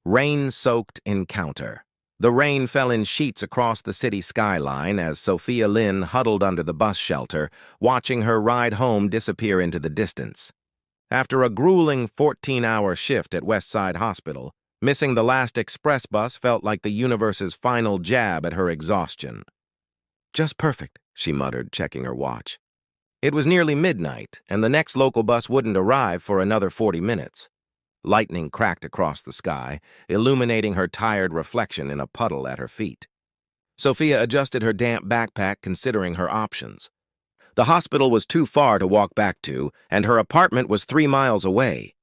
Rain-soaked encounter. The rain fell in sheets across the city skyline as Sophia Lynn huddled under the bus shelter, watching her ride home disappear into the distance. After a grueling 14-hour shift at Westside Hospital, missing the last express bus felt like the universe's final jab at her exhaustion. "Just perfect," she muttered, checking her watch. It was nearly midnight, and the next local bus wouldn't arrive for another 40 minutes. Lightning cracked across the sky, illuminating her tired reflection in a puddle at her feet. Sophia adjusted her damp backpack, considering her options. The hospital was too far to walk back to, and her apartment was 3 miles away.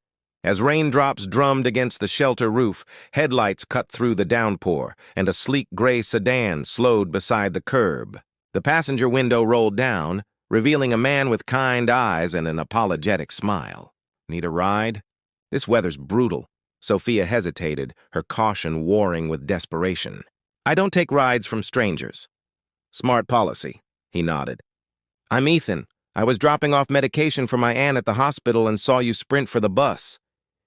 As raindrops drummed against the shelter roof, headlights cut through the downpour, and a sleek gray sedan slowed beside the curb. The passenger window rolled down, revealing a man with kind eyes and an apologetic smile. "Need a ride?" "This weather's brutal." Sophia hesitated, her caution warring with desperation. "I don't take rides from strangers." "Smart policy," he nodded. "I'm Ethan. I was dropping off medication for my aunt at the hospital and saw you sprint for the bus."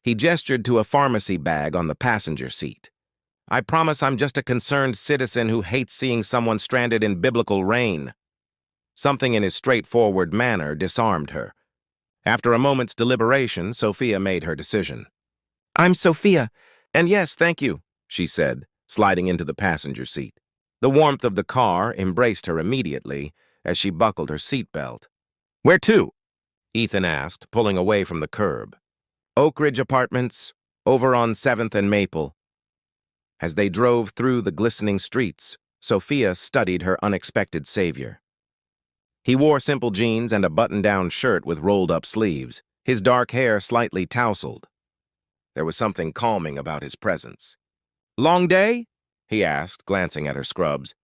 He gestured to a pharmacy bag on the passenger seat. "I promise I'm just a concerned citizen who hates seeing someone stranded in biblical rain." Something in his straightforward manner disarmed her. After a moment's deliberation, Sophia made her decision. "I'm Sophia, and yes, thank you," she said, sliding into the passenger seat. The warmth of the car embraced her immediately as she buckled her seatbelt. "Where to?" Ethan asked, pulling away from the curb. "Oak Ridge Apartments, over on 7th and Maple." As they drove through the glistening streets, Sophia studied her unexpected savior. He wore simple jeans and a button-down shirt with rolled-up sleeves, his dark hair slightly tousled. There was something calming about his presence. "Long day?" he asked, glancing at her scrubs.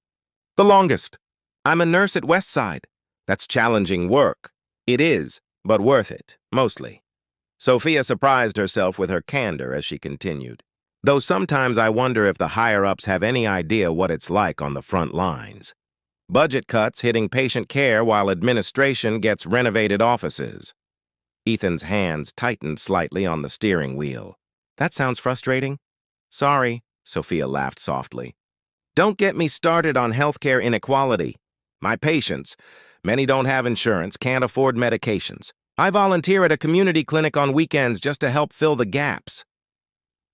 "The longest. I'm a nurse at Westside. That's challenging work." "It is, but worth it, mostly." Sophia surprised herself with her candor as she continued. "Though sometimes I wonder if the higher-ups have any idea what it's like on the front lines. Budget cuts hitting patient care while administration gets renovated offices." Ethan's hands tightened slightly on the steering wheel. "That sounds frustrating." "Sorry," Sophia laughed softly. "Don't get me started on healthcare inequality. My patients, many don't have insurance, can't afford medications. I volunteer at a community clinic on weekends just to help fill the gaps."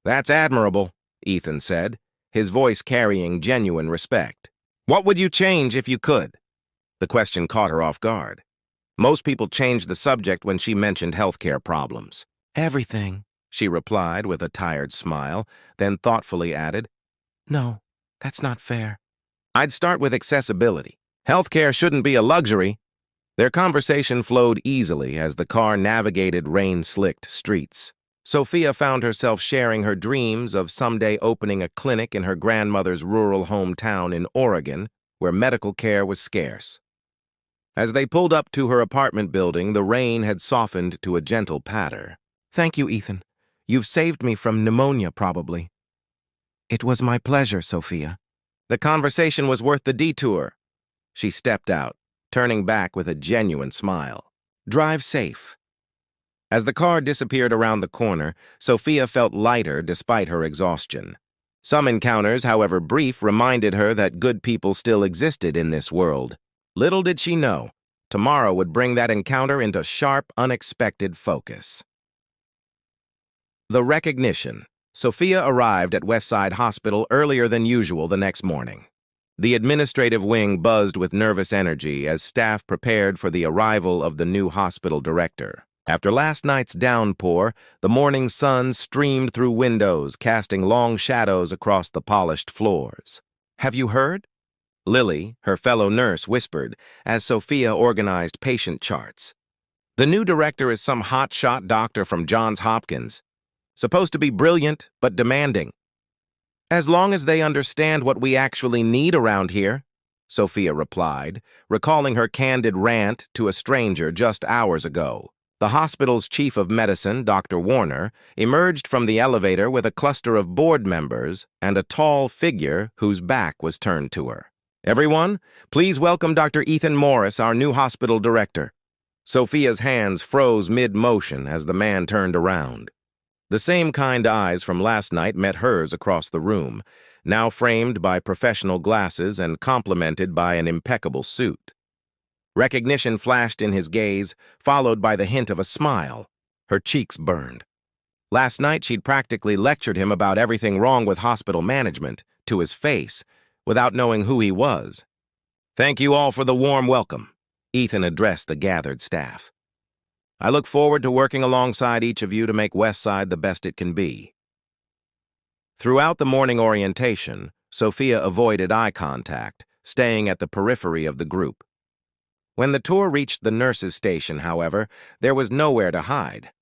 "That's admirable," Ethan said, his voice carrying genuine respect. "What would you change if you could?" The question caught her off guard. Most people changed the subject when she mentioned healthcare problems. "Everything," she replied with a tired smile, then thoughtfully added, "No, that's not fair." "I'd start with accessibility. Healthcare shouldn't be a luxury." Their conversation flowed easily as the car navigated rain-slicked streets. Sophia found herself sharing her dreams of someday opening a clinic in her grandmother's rural hometown in Oregon, where medical care was scarce. As they pulled up to her apartment building, the rain had softened to a gentle patter. "Thank you, Ethan. You've saved me from pneumonia, probably." "It was my pleasure, Sophia." The conversation was worth the detour. She stepped out, turning back with a genuine smile. "Drive safe." As the car disappeared around the corner, Sophia felt lighter despite her exhaustion. Some encounters, however brief, reminded her that good people still existed in this world. Little did she know, tomorrow would bring that encounter into sharp, unexpected focus. The recognition. Sophia arrived at Westside Hospital earlier than usual the next morning. The administrative wing buzzed with nervous energy as staff prepared for the arrival of the new hospital director. After last night's downpour, the morning sun streamed through windows, casting long shadows across the polished floors. "Have you heard?" Lily, her fellow nurse, whispered as Sophia organized patient charts. "The new director is some hotshot doctor from Johns Hopkins. Supposed to be brilliant, but demanding. As long as they understand what we actually need around here," Sophia replied, recalling her candid rant to a stranger just hours ago. The hospital's chief of medicine, Dr. Warner, emerged from the elevator with a cluster of board members and a tall figure whose back was turned to her. "Everyone, please welcome Dr. Ethan Morris, our new hospital director." Sophia's hands froze mid-motion as the man turned around. The same kind eyes from last night met hers across the room, now framed by professional glasses and complemented by an impeccable suit. Recognition flashed in his gaze, followed by the hint of a smile. Her cheeks burned. Last night she'd practically lectured him about everything wrong with hospital management, to his face, without knowing who he was. "Thank you all for the warm welcome," Ethan addressed the gathered staff. "I look forward to working alongside each of you to make Westside the best it can be." Throughout the morning orientation, Sophia avoided eye contact, staying at the periphery of the group. When the tour reached the nurses' station, however, there was nowhere to hide.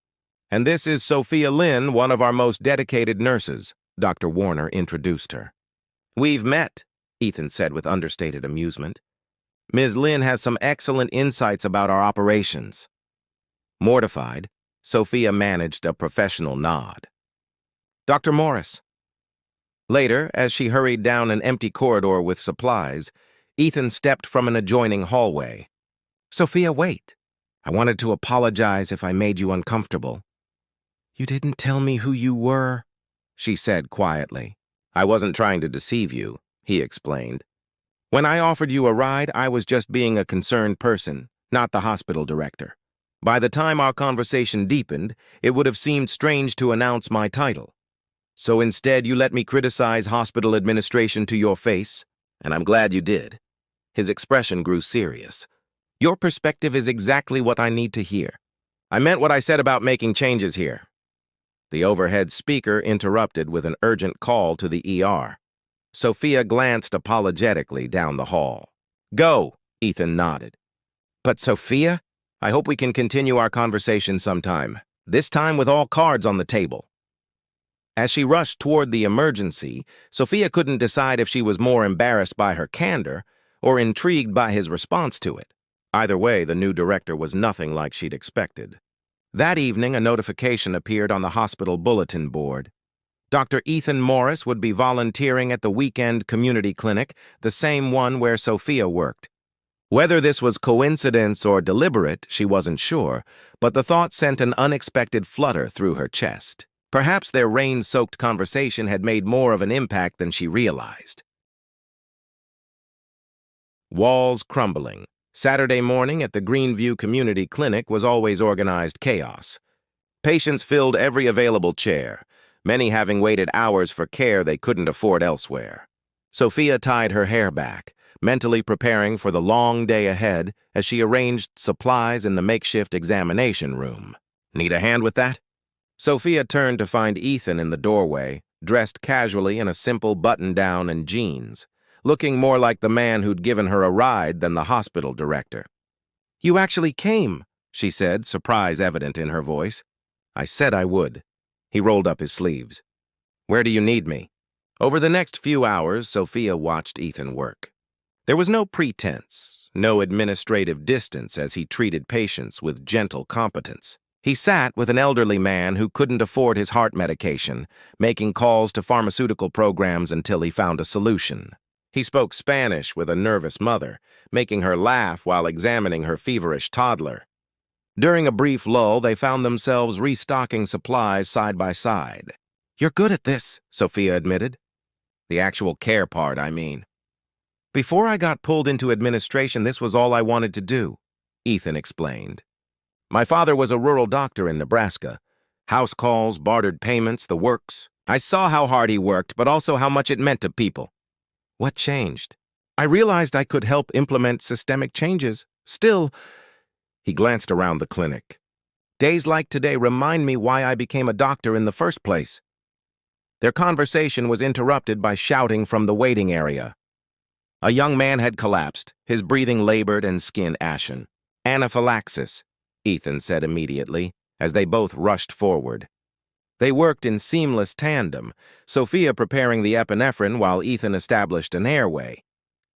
"And this is Sophia Lynn, one of our most dedicated nurses," Dr. Warner introduced her. "We've met," Ethan said with understated amusement. "Ms. Lynn has some excellent insights about our operations." Mortified, Sophia managed a professional nod. "Dr. Morris." Later, as she hurried down an empty corridor with supplies, Ethan stepped from an adjoining hallway. "Sophia, wait. I wanted to apologize if I made you uncomfortable." "You didn't tell me who you were," she said quietly. "I wasn't trying to deceive you," he explained. "When I offered you a ride, I was just being a concerned person, not the hospital director. By the time our conversation deepened, it would have seemed strange to announce my title. So instead, you let me criticize hospital administration to your face, and I'm glad you did." His expression grew serious. "Your perspective is exactly what I need to hear. I meant what I said about making changes here." The overhead speaker interrupted with an urgent call to the ER. Sophia glanced apologetically down the hall. "Go," Ethan nodded. "But Sophia, I hope we can continue our conversation sometime, this time with all cards on the table." As she rushed toward the emergency, Sophia couldn't decide if she was more embarrassed by her candor or intrigued by his response to it. Either way, the new director was nothing like she'd expected. That evening, a notification appeared on the hospital bulletin board. Dr. Ethan Morris would be volunteering at the weekend community clinic, the same one where Sophia worked. Whether this was coincidence or deliberate, she wasn't sure, but the thought sent an unexpected flutter through her chest. Perhaps their rain-soaked conversation had made more of an impact than she realized. Walls crumbling. Saturday morning at the Greenview Community Clinic was always organized chaos. Patients filled every available chair, many having waited hours for care they couldn't afford elsewhere. Sophia tied her hair back, mentally preparing for the long day ahead as she arranged supplies in the makeshift examination room. "Need a hand with that?" Sophia turned to find Ethan in the doorway, dressed casually in a simple button-down and jeans, looking more like the man who'd given her a ride than the hospital director. "You actually came," she said, surprise evident in her voice. "I said I would." He rolled up his sleeves. "Where do you need me?" Over the next few hours, Sophia watched Ethan work. There was no pretense, no administrative distance as he treated patients with gentle competence. He sat with an elderly man who couldn't afford his heart medication, making calls to pharmaceutical programs until he found a solution. He spoke Spanish with a nervous mother, making her laugh while examining her feverish toddler. During a brief lull, they found themselves restocking supplies side by side. "You're good at this," Sophia admitted. "The actual care part, I mean." "Before I got pulled into administration, this was all I wanted to do," Ethan explained. "My father was a rural doctor in Nebraska. House calls, bartered payments, the works. I saw how hard he worked, but also how much it meant to people." "What changed?" "I realized I could help implement systemic changes. Still," he glanced around the clinic, "days like today remind me why I became a doctor in the first place." Their conversation was interrupted by shouting from the waiting area. A young man had collapsed, his breathing labored and skin ashen. "Anaphylaxis," Ethan said immediately, as they both rushed forward. They worked in seamless tandem, Sophia preparing the epinephrine while Ethan established an airway.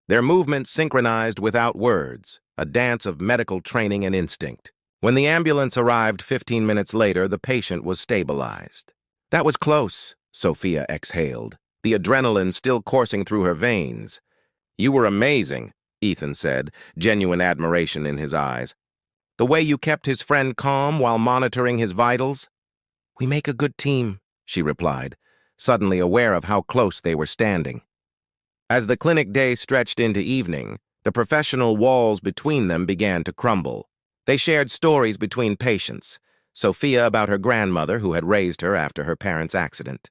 Their movements synchronized without words, a dance of medical training and instinct. When the ambulance arrived 15 minutes later, the patient was stabilized. "That was close," Sophia exhaled, the adrenaline still coursing through her veins. "You were amazing," Ethan said, genuine admiration in his eyes. "The way you kept his friend calm while monitoring his vitals." We make a good team, she replied, suddenly aware of how close they were standing. As the clinic day stretched into evening, the professional walls between them began to crumble. They shared stories between patients, Sophia about her grandmother who had raised her after her parents' accident,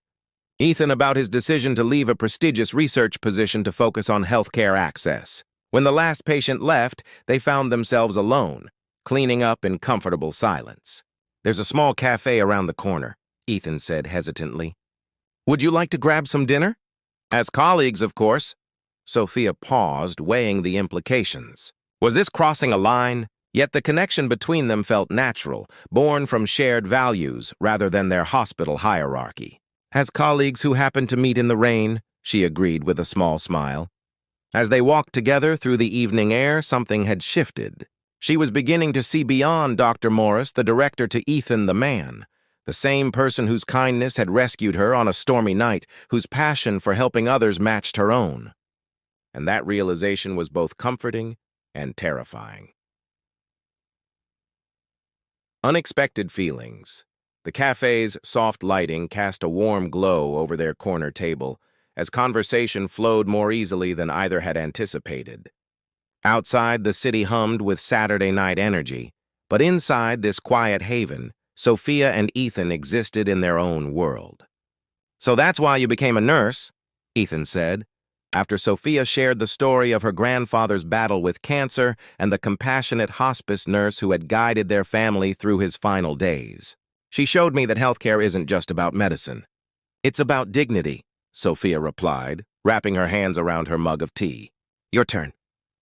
Ethan about his decision to leave a prestigious research position to focus on healthcare access. When the last patient left, they found themselves alone, cleaning up in comfortable silence. There's a small cafe around the corner, Ethan said hesitantly. Would you like to grab some dinner? As colleagues, of course. Sophia paused, weighing the implications. Was this crossing a line? Yet the connection between them felt natural, born from shared values rather than their hospital hierarchy. As colleagues who happened to meet in the rain, she agreed with a small smile. As they walked together through the evening air, something had shifted. She was beginning to see beyond Dr. Morris, the director, to Ethan, the man, the same person whose kindness had rescued her on a stormy night, whose passion for helping others matched her own. And that realization was both comforting and terrifying. Unexpected feelings. The cafe's soft lighting cast a warm glow over their corner table, as conversation flowed more easily than either had anticipated. Outside, the city hummed with Saturday night energy, but inside this quiet haven, Sophia and Ethan existed in their own world. So that's why you became a nurse, Ethan said, after Sophia shared the story of her grandfather's battle with cancer and the compassionate hospice nurse who had guided their family through his final days. She showed me that healthcare isn't just about medicine. It's about dignity, Sophia replied, wrapping her hands around her mug of tea. Your turn.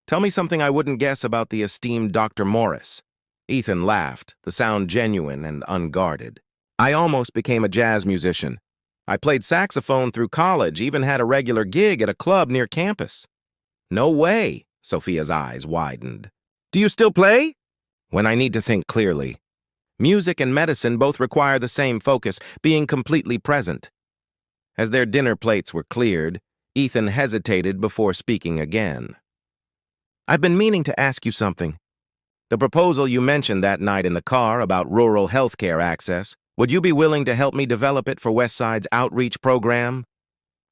Tell me something I wouldn't guess about the esteemed Dr. Morris. Ethan laughed, the sound genuine and unguarded. I almost became a jazz musician. I played saxophone through college, even had a regular gig at a club near campus. No way, Sophia's eyes widened. Do you still play? When I need to think clearly. Music and medicine both require the same focus, being completely present. As their dinner plates were cleared, Ethan hesitated before speaking again. I've been meaning to ask you something. The proposal you mentioned that night in the car about rural healthcare access, would you be willing to help me develop it for Westside's outreach program?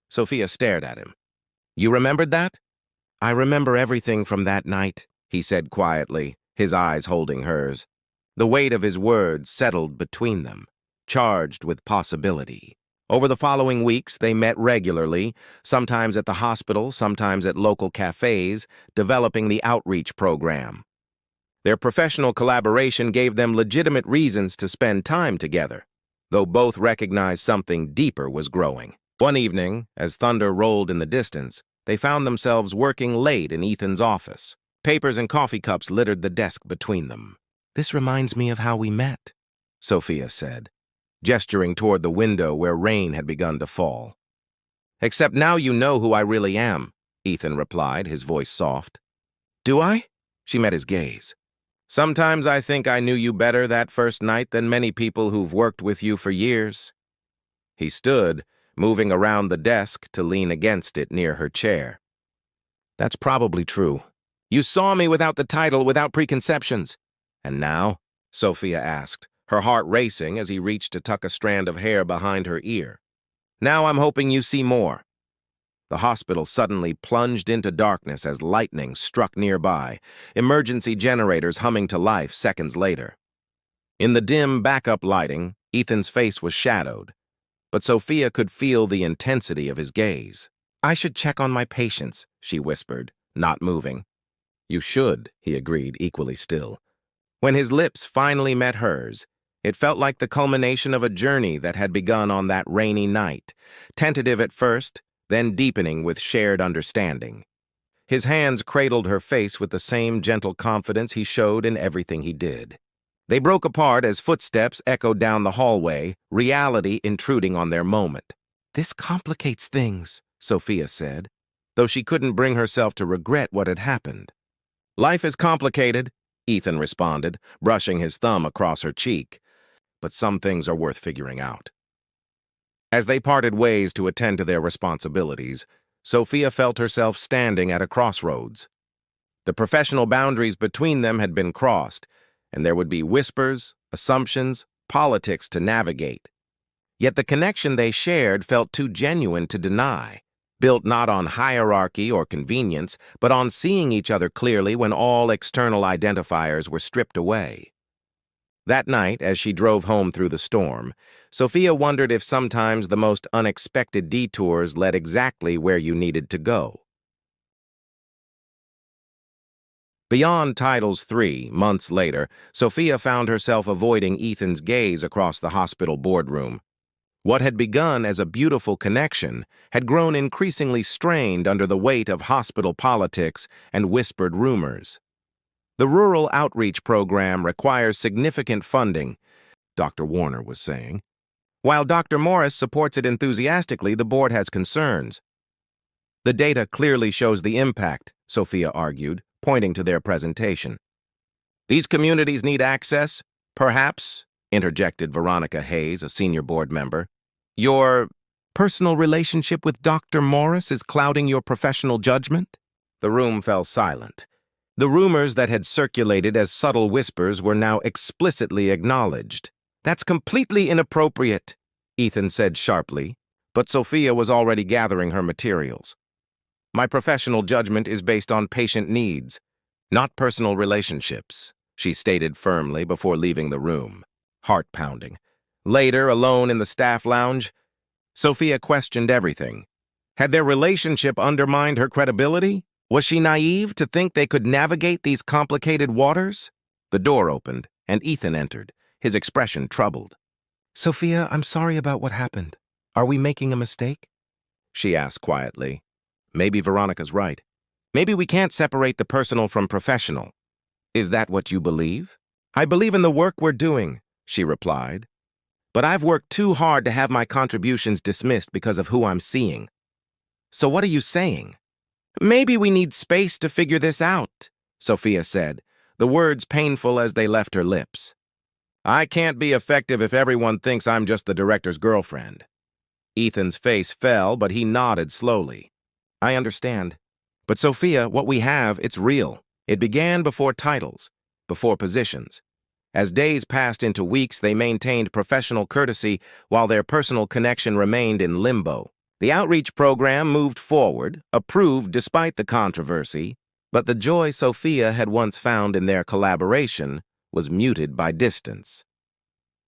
Sophia stared at him. You remembered that? I remember everything from that night, he said quietly, his eyes holding hers. The weight of his words settled between them, charged with possibility. Over the following weeks, they met regularly, sometimes at the hospital, sometimes at local cafes, developing the outreach program. Their professional collaboration gave them legitimate reasons to spend time together, though both recognized something deeper was growing. One evening, as thunder rolled in the distance, they found themselves working late in Ethan's office. Papers and coffee cups littered the desk between them. This reminds me of how we met, Sophia said, gesturing toward the window where rain had begun to fall. Except now you know who I really am, Ethan replied, his voice soft. Do I? She met his gaze. Sometimes I think I knew you better that first night than many people who've worked with you for years. He stood, moving around the desk to lean against it near her chair. That's probably true. You saw me without the title, without preconceptions. And now? Sophia asked, her heart racing as he reached to tuck a strand of hair behind her ear. Now I'm hoping you see more. The hospital suddenly plunged into darkness as lightning struck nearby, emergency generators humming to life seconds later. In the dim backup lighting, Ethan's face was shadowed, but Sophia could feel the intensity of his gaze. I should check on my patients, she whispered, not moving. You should, he agreed, equally still. When his lips finally met hers, it felt like the culmination of a journey that had begun on that rainy night, tentative at first, then deepening with shared understanding. His hands cradled her face with the same gentle confidence he showed in everything he did. They broke apart as footsteps echoed down the hallway, reality intruding on their moment. This complicates things, Sophia said, though she couldn't bring herself to regret what had happened. Life is complicated, Ethan responded, brushing his thumb across her cheek. But some things are worth figuring out. As they parted ways to attend to their responsibilities, Sophia felt herself standing at a crossroads. The professional boundaries between them had been crossed, and there would be whispers, assumptions, politics to navigate. Yet the connection they shared felt too genuine to deny, built not on hierarchy or convenience, but on seeing each other clearly when all external identifiers were stripped away. That night, as she drove home through the storm, Sophia wondered if sometimes the most unexpected detours led exactly where you needed to go. Beyond Titles 3, months later, Sophia found herself avoiding Ethan's gaze across the hospital boardroom. What had begun as a beautiful connection had grown increasingly strained under the weight of hospital politics and whispered rumors. The rural outreach program requires significant funding, Dr. Warner was saying. While Dr. Morris supports it enthusiastically, the board has concerns. The data clearly shows the impact, Sophia argued, pointing to their presentation. These communities need access, perhaps, interjected Veronica Hayes, a senior board member. Your personal relationship with Dr. Morris is clouding your professional judgment? The room fell silent. The rumors that had circulated as subtle whispers were now explicitly acknowledged. That's completely inappropriate, Ethan said sharply, but Sophia was already gathering her materials. My professional judgment is based on patient needs, not personal relationships, she stated firmly before leaving the room, heart pounding. Later, alone in the staff lounge, Sophia questioned everything. Had their relationship undermined her credibility? Was she naive to think they could navigate these complicated waters? The door opened, and Ethan entered, his expression troubled. Sophia, I'm sorry about what happened. Are we making a mistake? She asked quietly. Maybe Veronica's right. Maybe we can't separate the personal from professional. Is that what you believe? I believe in the work we're doing, she replied. But I've worked too hard to have my contributions dismissed because of who I'm seeing. So what are you saying? Maybe we need space to figure this out, Sophia said, the words painful as they left her lips. I can't be effective if everyone thinks I'm just the director's girlfriend. Ethan's face fell, but he nodded slowly. I understand. But Sophia, what we have, it's real. It began before titles, before positions. As days passed into weeks, they maintained professional courtesy while their personal connection remained in limbo. The outreach program moved forward, approved despite the controversy, but the joy Sophia had once found in their collaboration was muted by distance.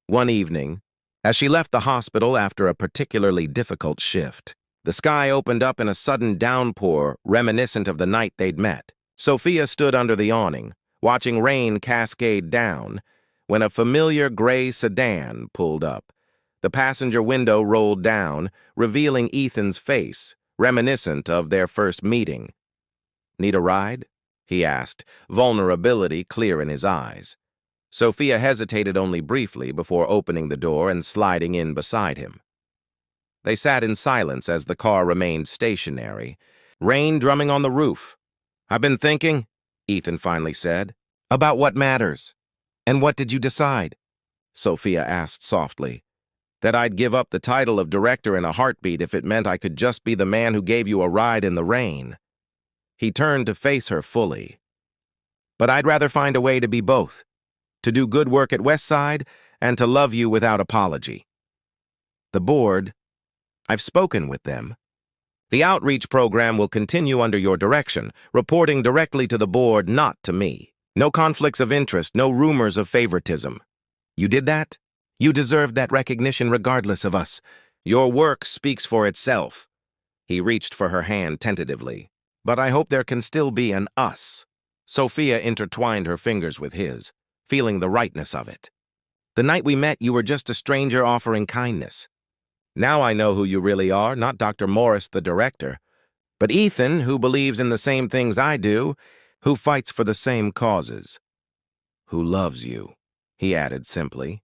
One evening, as she left the hospital after a particularly difficult shift, the sky opened up in a sudden downpour reminiscent of the night they'd met. Sophia stood under the awning, watching rain cascade down, when a familiar gray sedan pulled up. The passenger window rolled down, revealing Ethan's face, reminiscent of their first meeting. Need a ride? He asked, vulnerability clear in his eyes. Sophia hesitated only briefly before opening the door and sliding in beside him. They sat in silence as the car remained stationary, rain drumming on the roof. I've been thinking, Ethan finally said, about what matters. And what did you decide? Sophia asked softly. That I'd give up the title of director in a heartbeat if it meant I could just be the man who gave you a ride in the rain. He turned to face her fully. But I'd rather find a way to be both, to do good work at Westside and to love you without apology. The board, I've spoken with them. The outreach program will continue under your direction, reporting directly to the board, not to me. No conflicts of interest, no rumors of favoritism. You did that? You deserved that recognition regardless of us. Your work speaks for itself. He reached for her hand tentatively. But I hope there can still be an us. Sophia intertwined her fingers with his, feeling the rightness of it. The night we met, you were just a stranger offering kindness. Now I know who you really are, not Dr. Morris, the director, but Ethan, who believes in the same things I do, who fights for the same causes. Who loves you, he added simply.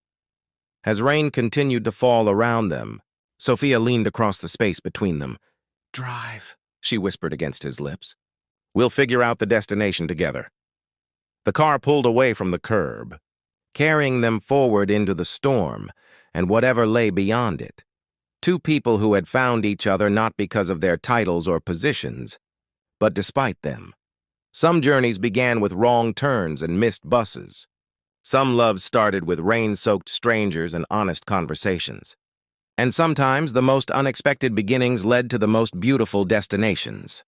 As rain continued to fall around them, Sophia leaned across the space between them. Drive, she whispered against his lips. We'll figure out the destination together. The car pulled away from the curb, carrying them forward into the storm and whatever lay beyond it. Two people who had found each other not because of their titles or positions, but despite them. Some journeys began with wrong turns and missed buses. Some loves started with rain-soaked strangers and honest conversations. And sometimes the most unexpected beginnings led to the most beautiful destinations.